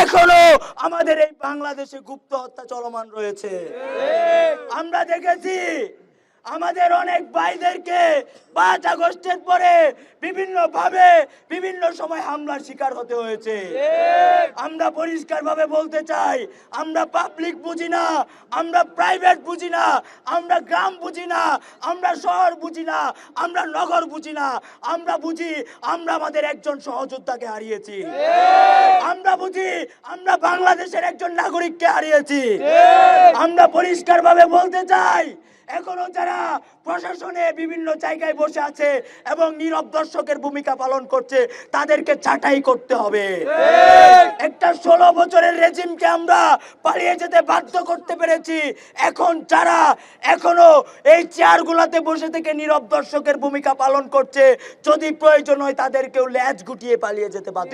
এখনো আমাদের এই বাংলাদেশে গুপ্ত হত্যা চলমান রয়েছে। আমরা দেখেছি আমাদের অনেক ভাইদেরকে 5 আগস্টের পরে বিভিন্ন ভাবে বিভিন্ন সময় হামলার শিকার হতে হয়েছে। আমরা পরিষ্কারভাবে বলতে চাই, আমরা পাবলিক বুঝি না, আমরা প্রাইভেট বুঝি না, আমরা গ্রাম বুঝি না, আমরা শহর বুঝি না, আমরা নগর বুঝি না। আমরা বুঝি আমরা আমাদের একজন সহযোদ্ধাকে হারিয়েছি। আমরা বুঝি আমরা বাংলাদেশের একজন নাগরিককে হারিয়েছি। আমরা পরিষ্কারভাবে বলতে চাই, এখনো যারা প্রশাসনে বিভিন্ন জায়গায় বসে আছে এবং নীরব দর্শকের ভূমিকা পালন করছে, তাদেরকে ছাঁটাই করতে হবে। একটা 16 বছরের রেজিমকে আমরা পালিয়ে যেতে বাধ্য করতে পেরেছি। এখন যারা এখনো এই চেয়ারগুলোতে বসে থেকে নীরব দর্শকের ভূমিকা পালন করছে, যদি প্রয়োজন হয় তাদেরকেও লেজ গুটিয়ে পালিয়ে যেতে বাধ্য।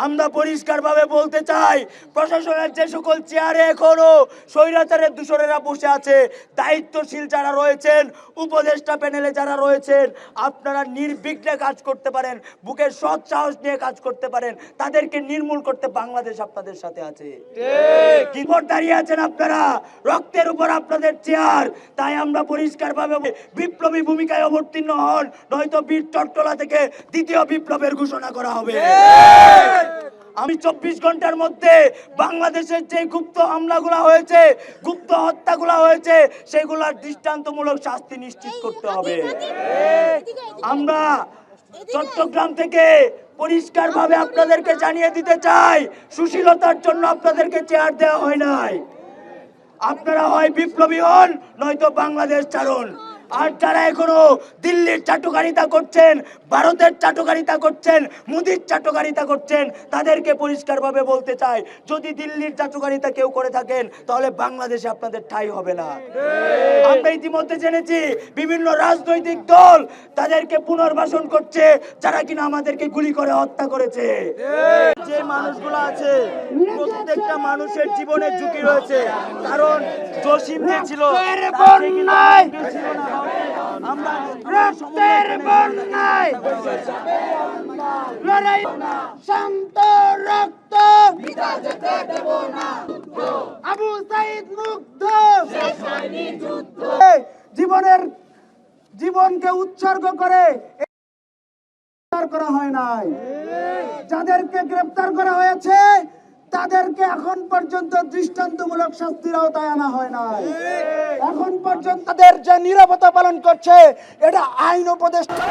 আমরা পরিষ্কারভাবে বলতে চাই, প্রশাসনের যে সকল চেয়ারে এখনো স্বৈরাচারের দূষরেরা বসে আছে, দায়িত্বশীল যারা রয়েছেন, উপদেষ্টা প্যানেলে যারা রয়েছেন, আপনারা নির্বিঘ্নে কাজ করতে পারেন, বুকের সৎ সাহস নিয়ে কাজ করতে পারেন। তাদেরকে নির্মূল করতে বাংলাদেশ আপনাদের সাথে আছে। কিবোর্ড দাঁড়িয়ে আছেন আপনারা, রক্তের উপর আপনাদের চেয়ার। তাই আমরা পরিষ্কারভাবে বিপ্লবী ভূমিকায় অবতীর্ণ হন, নয়তো বীর চট্টলা থেকে দ্বিতীয় বিপ্লবের ঘোষণা করা হবে। আমি 24 ঘন্টার মধ্যে বাংলাদেশের যে গুপ্ত হামলাগুলো হয়েছে, গুপ্ত হত্যাগুলো হয়েছে, সেগুলোর দৃষ্টান্তমূলক শাস্তি নিশ্চিত করতে হবে। আমরা চট্টগ্রাম থেকে পরিষ্কারভাবে আপনাদেরকে জানিয়ে দিতে চাই, সুশীলতার জন্য আপনাদেরকে চেয়ার দেওয়া হয় নাই। আপনারা হয় বিপ্লবী হন, নয়তো বাংলাদেশ ছাড়ুন। আর যারা এখনো দিল্লির চাটুকারিতা করছেন, ভারতের চাটুকারিতা করছেন, মোদির চাটুকারিতা করছেন, তাদেরকে পরিষ্কারভাবে বলতে চাই, যদি দিল্লির চাটুকারিতা কেউ করে থাকেন, তাহলে বাংলাদেশে আপনাদের ঠাঁই হবে না। আমরা ইতিমধ্যে জেনেছি বিভিন্ন রাজনৈতিক দল তাদেরকে পুনর্বাসন করছে, যারা কিনা আমাদেরকে গুলি করে হত্যা করেছে। যে মানুষগুলো আছে, প্রত্যেকটা মানুষের জীবনের ঝুঁকি রয়েছে। কারণ জসিম যে ছিল, রক্তের বন্যায় লড়াই শান্ত রক্ত আবু সাইদ মুগ্ধ জীবনকে উৎসর্গ করে করা হয় নাই। যাদেরকে গ্রেফতার করা হয়েছে তাদেরকে এখন পর্যন্ত দৃষ্টান্তমূলক শাস্তির আওতায় আনা হয় নাই। এখন পর্যন্ত তাদের যে নীরবতা পালন করছে, এটা আইন উপদেষ্টা